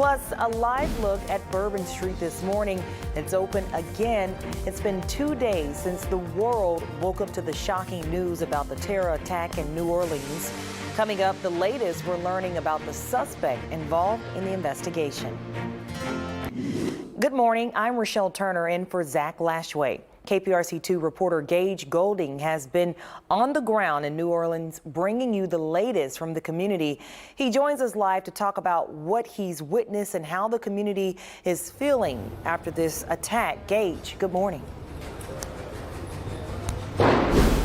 Plus, a live look at Bourbon Street this morning. It's open again. It's been 2 days since the world woke up to the shocking news about the terror attack in New Orleans. Coming up, the latest, we're learning about the suspect involved in the investigation. Good morning. I'm Rochelle Turner in for Zach Lashway. KPRC2 reporter Gage Goulding has been on the ground in New Orleans, bringing you the latest from the community. He joins us live to talk about what he's witnessed and how the community is feeling after this attack. Gage, good morning.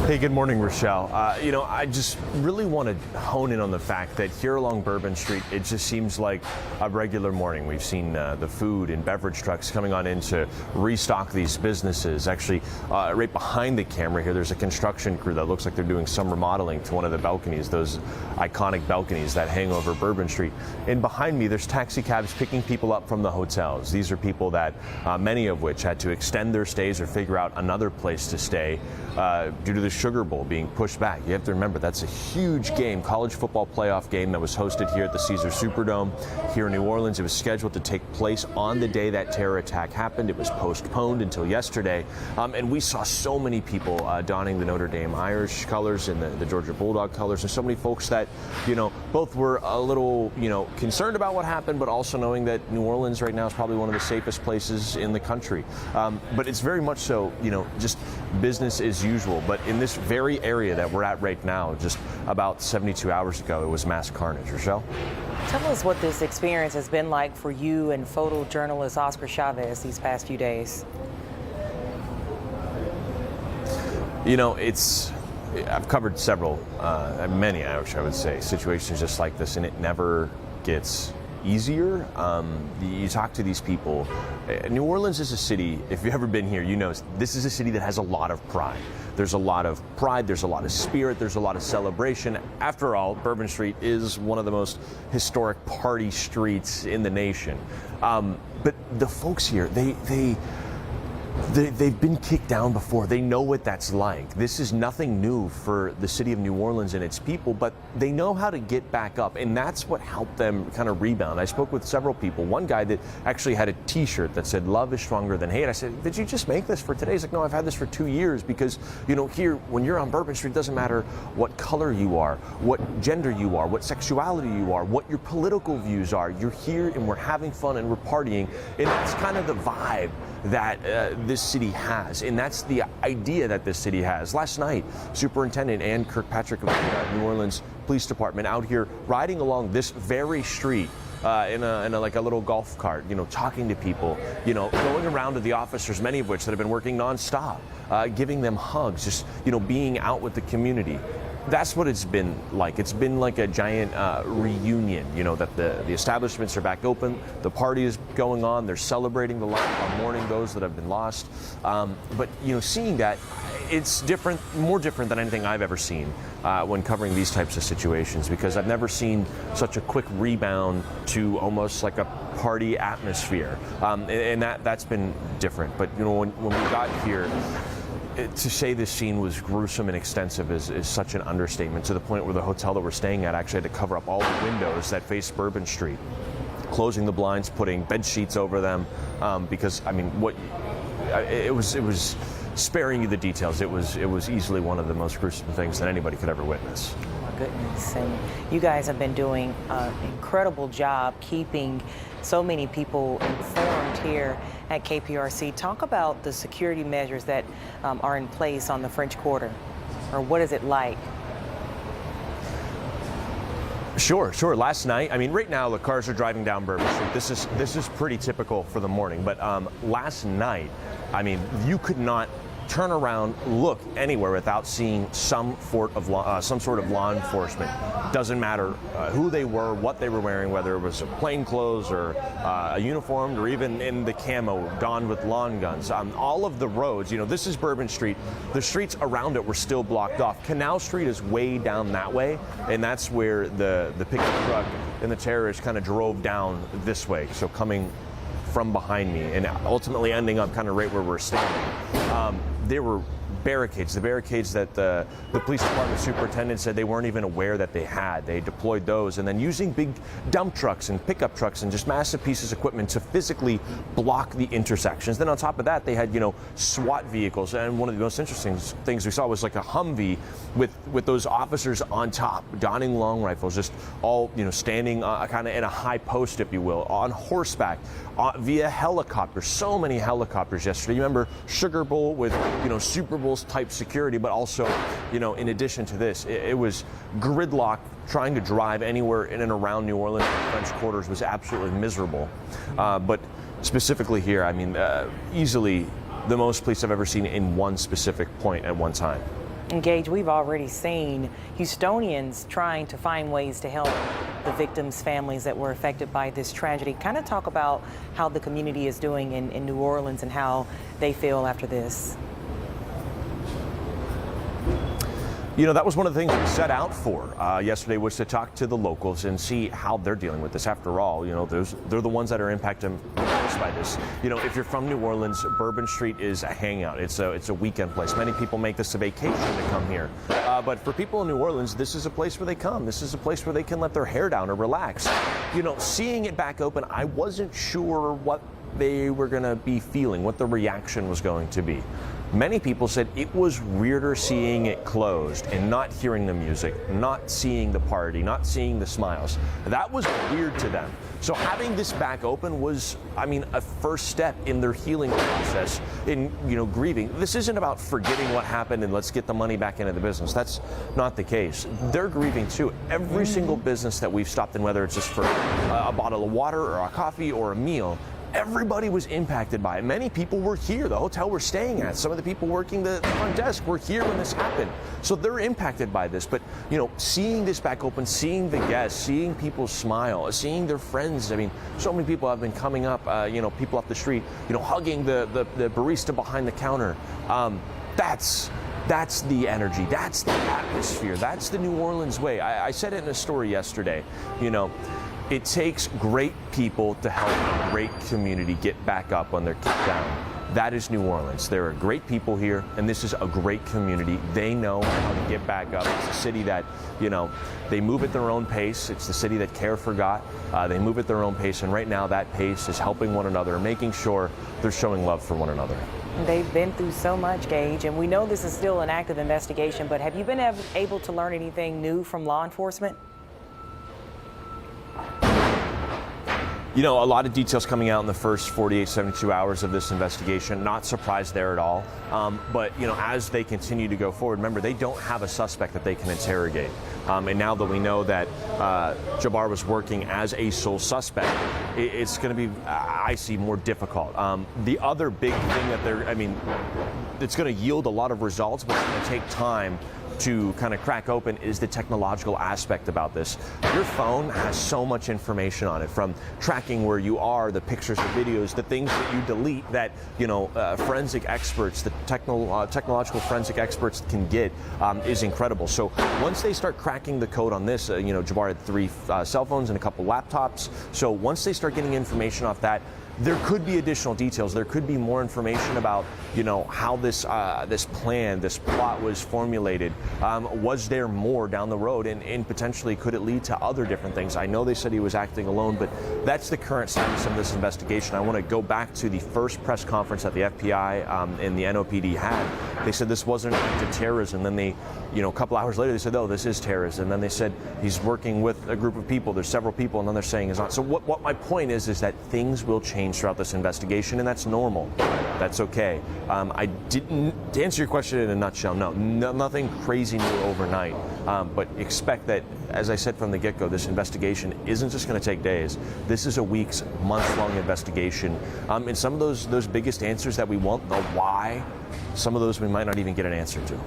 Hey, good morning, Rochelle. I just really want to hone in on the fact that here along Bourbon Street, it just seems like a regular morning. We've seen the food and beverage trucks coming on in to restock these businesses. Actually, right behind the camera here, there's a construction crew that looks like they're doing some remodeling to one of the balconies, those iconic balconies that hang over Bourbon Street. And behind me, there's taxi cabs picking people up from the hotels. These are people that, many of which had to extend their stays or figure out another place to stay due to the Sugar Bowl being pushed back. You have to remember that's a huge game, college football playoff game that was hosted here at the Caesars Superdome here in New Orleans. It was scheduled to take place on the day that terror attack happened. It was postponed until yesterday, and we saw so many people donning the Notre Dame Irish colors and the Georgia Bulldog colors, and so many folks that, both were a little, concerned about what happened, but also knowing that New Orleans right now is probably one of the safest places in the country. But it's very much so, just business as usual. But in this very area that we're at right now, just about 72 hours ago, it was mass carnage. Rochelle? Tell us what this experience has been like for you and photojournalist Oscar Chavez these past few days. I've covered several, many, I would say, situations just like this, and it never gets easier. You talk to these people. New Orleans is a city, if you've ever been here, this is a city that has a lot of pride. There's a lot of pride, there's a lot of spirit, there's a lot of celebration. After all, Bourbon Street is one of the most historic party streets in the nation. But the folks here, they've been kicked down before. They know what that's like. This is nothing new for the city of New Orleans and its people, but they know how to get back up, and that's what helped them kind of rebound. I spoke with several people. One guy that actually had a t-shirt that said, "Love is stronger than hate." I said, "Did you just make this for today?" He's like, "No, I've had this for 2 years," because, here, when you're on Bourbon Street, it doesn't matter what color you are, what gender you are, what sexuality you are, what your political views are. You're here and we're having fun and we're partying, and that's kind of the vibe that this city has, and that's the idea that this city has. Last night, Superintendent Ann Kirkpatrick of the New Orleans Police Department out here riding along this very street in a little golf cart, talking to people, going around to the officers, many of which that have been working nonstop, giving them hugs, just, being out with the community. That's what it's been like. It's been like a giant reunion, that the establishments are back open, the party is going on, they're celebrating the life, mourning those that have been lost. But, seeing that, it's different, more different than anything I've ever seen when covering these types of situations, because I've never seen such a quick rebound to almost like a party atmosphere. And that's been different. But, when we got here, to say this scene was gruesome and extensive is such an understatement, to the point where the hotel that we're staying at actually had to cover up all the windows that face Bourbon Street, closing the blinds, putting bed sheets over them, because it was sparing you the details. It was easily one of the most gruesome things that anybody could ever witness. Oh my goodness, and you guys have been doing an incredible job keeping so many people informed here at KPRC. Talk about the security measures that are in place on the French Quarter, or what is it like? Sure. Last night, right now the cars are driving down Bourbon Street. This is pretty typical for the morning, but last night, you could not turn around, look anywhere without seeing some sort of law enforcement. Doesn't matter who they were, what they were wearing, whether it was plain clothes or a uniform, or even in the camo donned with lawn guns. All of the roads, this is Bourbon Street. The streets around it were still blocked off. Canal Street is way down that way, and that's where the pickup truck and the terrorists kind of drove down this way, so coming from behind me and ultimately ending up kind of right where we're standing. There were barricades, the barricades that the police department superintendent said they weren't even aware that they had. They deployed those, and then using big dump trucks and pickup trucks and just massive pieces of equipment to physically block the intersections. Then on top of that, they had, SWAT vehicles, and one of the most interesting things we saw was like a Humvee with those officers on top, donning long rifles, just all, standing kind of in a high post, if you will, on horseback, via helicopter. So many helicopters yesterday. You remember Sugar Bowl with, Super Bowls type security, but also, in addition to this, it was gridlock. Trying to drive anywhere in and around New Orleans and French Quarters was absolutely miserable. But specifically here, I mean, easily the most police I've ever seen in one specific point at one time. And Gage, we've already seen Houstonians trying to find ways to help the victims' families that were affected by this tragedy. Kind of talk about how the community is doing in New Orleans and how they feel after this. That was one of the things we set out for yesterday, was to talk to the locals and see how they're dealing with this. After all, they're the ones that are impacted most by this. If you're from New Orleans, Bourbon Street is a hangout. It's a weekend place. Many people make this a vacation to come here. But for people in New Orleans, this is a place where they come. This is a place where they can let their hair down or relax. Seeing it back open, I wasn't sure what they were going to be feeling, what the reaction was going to be. Many people said it was weirder seeing it closed and not hearing the music, not seeing the party, not seeing the smiles. That was weird to them. So having this back open was, a first step in their healing process, in, grieving. This isn't about forgetting what happened and let's get the money back into the business. That's not the case. They're grieving too. Every single business that we've stopped in, whether it's just for a bottle of water or a coffee or a meal, everybody was impacted by it. Many people were here. The hotel we're staying at, some of the people working the front desk were here when this happened. So they're impacted by this. But, seeing this back open, seeing the guests, seeing people smile, seeing their friends. So many people have been coming up, people off the street, hugging the barista behind the counter. That's the energy. That's the atmosphere. That's the New Orleans way. I said it in a story yesterday, It takes great people to help a great community get back up when they're kicked down. That is New Orleans. There are great people here, and this is a great community. They know how to get back up. It's a city that, they move at their own pace. It's the city that CARE forgot. They move at their own pace, and right now that pace is helping one another, making sure they're showing love for one another. They've been through so much, Gage, and we know this is still an active investigation, but have you been able to learn anything new from law enforcement? A lot of details coming out in the first 48, 72 hours of this investigation. Not surprised there at all. But, as they continue to go forward, remember, they don't have a suspect that they can interrogate. And now that we know that Jabbar was working as a sole suspect, it's going to be, I see, more difficult. The other big thing that it's going to yield a lot of results, but it's going to take time to kind of crack open, is the technological aspect about this. Your phone has so much information on it, from tracking where you are, the pictures, the videos, the things that you delete that, forensic experts, the technological forensic experts can get is incredible. So once they start cracking the code on this, Jabbar had 3 cell phones and a couple laptops. So once they start getting information off that, there could be additional details. There could be more information about, how this plan, this plot was formulated. Was there more down the road, and potentially could it lead to other different things? I know they said he was acting alone, but that's the current status of this investigation. I want to go back to the first press conference that the FBI and the NOPD had. They said this wasn't to terrorism. Then they, a couple hours later, they said, oh, this is terrorism. And then they said he's working with a group of people. There's several people, and then they're saying it's not. So what my point is that things will change throughout this investigation, and that's normal. That's okay. To answer your question in a nutshell, no, nothing crazy new overnight. But expect that, as I said from the get-go, this investigation isn't just going to take days. This is a weeks, months-long investigation. And some of those biggest answers that we want, the why, some of those we might not even get an answer to.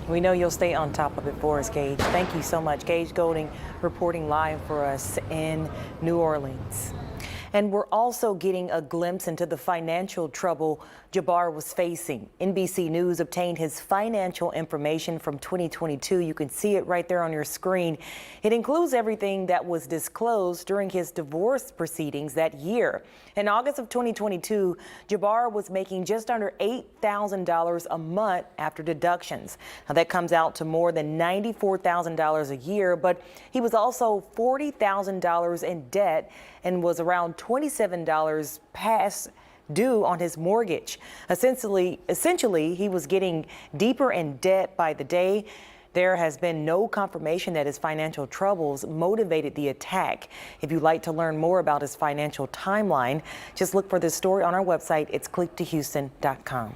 We know you'll stay on top of it for us, Gage. Thank you so much. Gage Goulding reporting live for us in New Orleans. And we're also getting a glimpse into the financial trouble Jabbar was facing. NBC News obtained his financial information from 2022. You can see it right there on your screen. It includes everything that was disclosed during his divorce proceedings that year. In August of 2022, Jabbar was making just under $8,000 a month after deductions. Now that comes out to more than $94,000 a year, but he was also $40,000 in debt and was around $27 past due on his mortgage. Essentially, he was getting deeper in debt by the day. There has been no confirmation that his financial troubles motivated the attack. If you'd like to learn more about his financial timeline, just look for this story on our website. It's clicktohouston.com.